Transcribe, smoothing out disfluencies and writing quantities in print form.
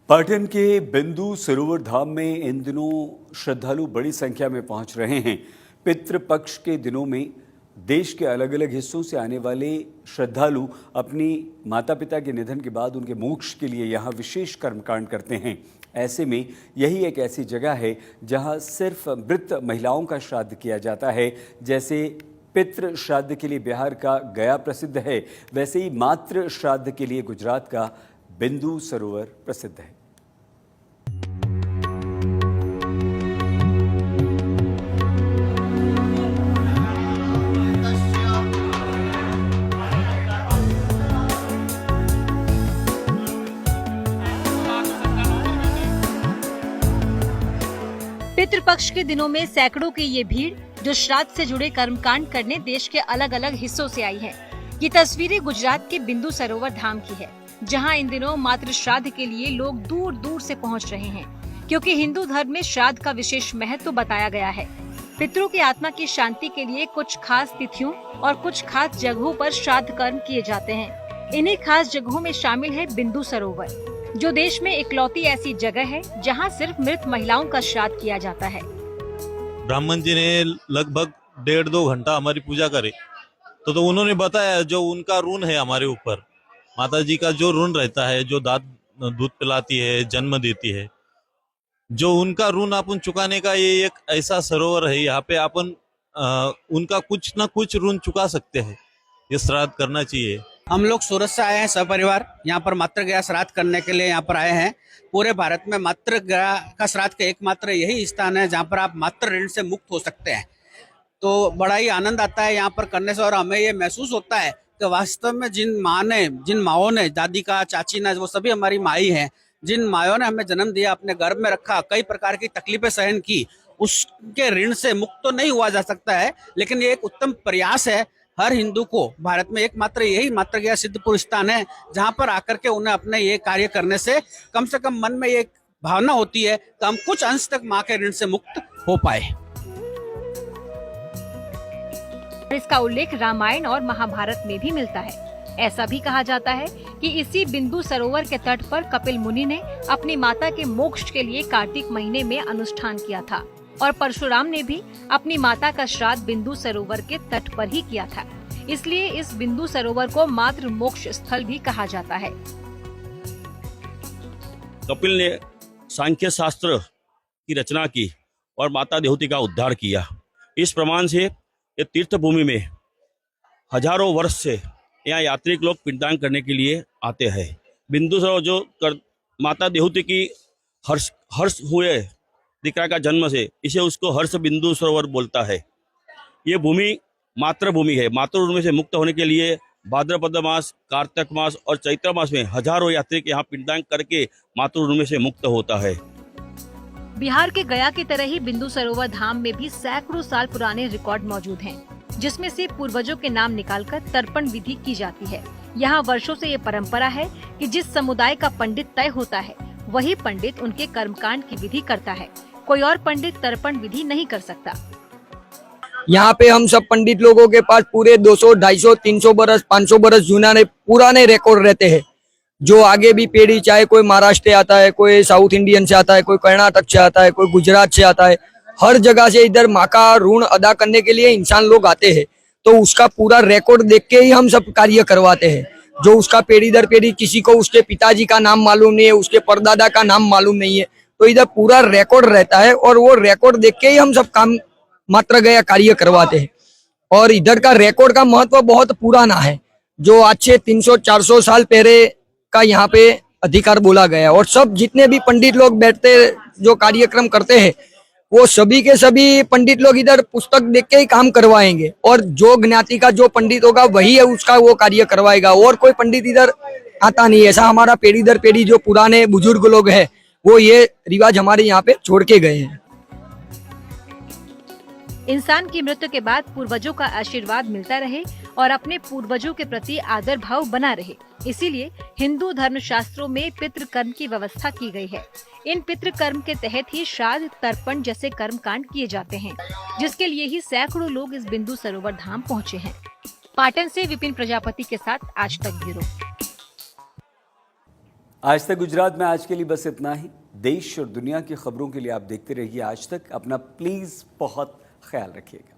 पाटन के बिंदु सरोवर धाम में इन दिनों श्रद्धालु बड़ी संख्या में पहुंच रहे हैं। पितृपक्ष के दिनों में देश के अलग अलग हिस्सों से आने वाले श्रद्धालु अपनी माता पिता के निधन के बाद उनके मोक्ष के लिए यहाँ विशेष कर्मकांड करते हैं। ऐसे में यही एक ऐसी जगह है जहाँ सिर्फ मृत महिलाओं का श्राद्ध किया जाता है। जैसे पितृ श्राद्ध के लिए बिहार का गया प्रसिद्ध है, वैसे ही मातृ श्राद्ध के लिए गुजरात का बिंदु सरोवर प्रसिद्ध है। पितृपक्ष के दिनों में सैकड़ों की ये भीड़ जो श्राद्ध से जुड़े कर्मकांड करने देश के अलग अलग हिस्सों से आई है। ये तस्वीरें गुजरात के बिंदु सरोवर धाम की है, जहां इन दिनों मातृ श्राद्ध के लिए लोग दूर दूर से पहुंच रहे हैं, क्योंकि हिंदू धर्म में श्राद्ध का विशेष महत्व बताया गया है। पितरों की आत्मा की शांति के लिए कुछ खास तिथियों और कुछ खास जगहों पर श्राद्ध कर्म किए जाते हैं। इन्हीं खास जगहों में शामिल है बिंदु सरोवर, जो देश में इकलौती ऐसी जगह है जहां सिर्फ मृत महिलाओं का श्राद्ध किया जाता है। ब्राह्मण जी ने लगभग 1.5-2 घंटा हमारी पूजा करे तो उन्होंने बताया जो उनका ऋण है हमारे ऊपर, माता जी का जो ऋण रहता है, जो दूध पिलाती है, जन्म देती है, जो उनका ऋण अपन चुकाने का ये एक ऐसा सरोवर है। यहाँ पे अपन उनका कुछ ना कुछ ऋण चुका सकते हैं। ये श्राद्ध करना चाहिए। हम लोग सूरत से आए हैं सपरिवार, यहाँ पर मातृगया श्राद्ध करने के लिए यहाँ पर आए हैं। पूरे भारत में मातृगया का श्राद्ध का एकमात्र यही स्थान है जहाँ पर आप मातृ ऋण से मुक्त हो सकते हैं। तो बड़ा ही आनंद आता है यहाँ पर करने से, और हमें ये महसूस होता है कि वास्तव में जिन माओं ने, दादी का, चाची ने, वो सभी हमारी माई हैं। जिन मायों ने हमें जन्म दिया, अपने गर्भ में रखा, कई प्रकार की तकलीफें सहन की, उसके ऋण से मुक्त तो नहीं हुआ जा सकता है, लेकिन ये एक उत्तम प्रयास है हर हिंदू को। भारत में एकमात्र यही मातृगया सिद्धपुर स्थान है जहां पर आकर के उन्हें अपने ये कार्य करने से कम मन में ये भावना होती है कि हम कुछ अंश तक माँ के ऋण से मुक्त हो पाए। इसका उल्लेख रामायण और महाभारत में भी मिलता है। ऐसा भी कहा जाता है कि इसी बिंदु सरोवर के तट पर कपिल मुनि ने अपनी माता के मोक्ष के लिए कार्तिक महीने में अनुष्ठान किया था, और परशुराम ने भी अपनी माता का श्राद्ध बिंदु सरोवर के तट पर ही किया था। इसलिए इस बिंदु सरोवर को मातृ मोक्ष स्थल भी कहा जाता है। कपिल ने सांख्य शास्त्र की रचना की और माता देहूति का उद्धार किया। इस प्रमाण से ये तीर्थ भूमि में हजारों वर्ष से यहाँ यात्रिक लोग पिंडदान करने के लिए आते हैं। बिंदु सरोवर जो माता देहूति की हर्ष हुए दीकरा का जन्म से, इसे उसको हर्ष बिंदु सरोवर बोलता है। ये भूमि मातृभूमि है। मातृ ऋण से मुक्त होने के लिए भाद्रपद मास, कार्तिक मास और चैत्र मास में हजारों यात्री यहाँ पिंडदान करके मातृ ऋण से मुक्त होता है। बिहार के गया की तरह ही बिंदु सरोवर धाम में भी सैकड़ों साल पुराने रिकॉर्ड मौजूद हैं, जिसमें से पूर्वजों के नाम निकालकर तर्पण विधि की जाती है। यहाँ वर्षों से ये परंपरा है कि जिस समुदाय का पंडित तय होता है, वही पंडित उनके कर्मकांड की विधि करता है। कोई और पंडित तर्पण विधि नहीं कर सकता। यहाँ पे हम सब पंडित लोगों के पास पूरे 200, 250, 300 बरस, 500 बरस पुराने रिकॉर्ड रहते हैं। जो आगे भी पीढ़ी, चाहे कोई महाराष्ट्र से आता है, कोई साउथ इंडियन से आता है, कोई कर्नाटक से आता है, कोई गुजरात से आता है, हर जगह से इधर माँ का ऋण अदा करने के लिए इंसान लोग आते हैं। तो उसका पूरा रिकॉर्ड देख के ही हम सब कार्य करवाते हैं। जो उसका पीढ़ी दर पीढ़ी, किसी को उसके पिताजी का नाम मालूम नहीं है, उसके परदादा का नाम मालूम नहीं है, तो इधर पूरा रिकॉर्ड रहता है और वो रिकॉर्ड देख के ही हम सब काम मातृगया कार्य करवाते हैं। और इधर का रिकॉर्ड का महत्व बहुत पुराना है, जो आज से 300-400 साल पहले का यहाँ पे अधिकार बोला गया है। और सब जितने भी पंडित लोग बैठते, जो कार्यक्रम करते हैं, वो सभी के सभी पंडित लोग इधर पुस्तक देख के ही काम करवाएंगे, और जो ज्ञाति का जो पंडित होगा वही है उसका वो कार्य करवाएगा, और कोई पंडित इधर आता नहीं है। ऐसा हमारा पीढ़ी दर पीढ़ी जो पुराने बुजुर्ग लोग हैं, वो ये रिवाज हमारे यहाँ पे छोड़ के गए हैं। इंसान की मृत्यु के बाद पूर्वजों का आशीर्वाद मिलता रहे और अपने पूर्वजों के प्रति आदर भाव बना रहे, इसीलिए हिंदू धर्म शास्त्रों में पितृ कर्म की व्यवस्था की गई है। इन पितृ कर्म के तहत ही श्राद्ध, तर्पण जैसे कर्म कांड किए जाते हैं, जिसके लिए ही सैकड़ों लोग इस बिंदु सरोवर धाम पहुँचे हैं। पाटन से विपिन प्रजापति के साथ आज तक ब्यूरो। आज तक गुजरात में आज के लिए बस इतना ही। देश और दुनिया की खबरों के लिए आप देखते रहिए आज तक। अपना प्लीज बहुत ख्याल रखिएगा।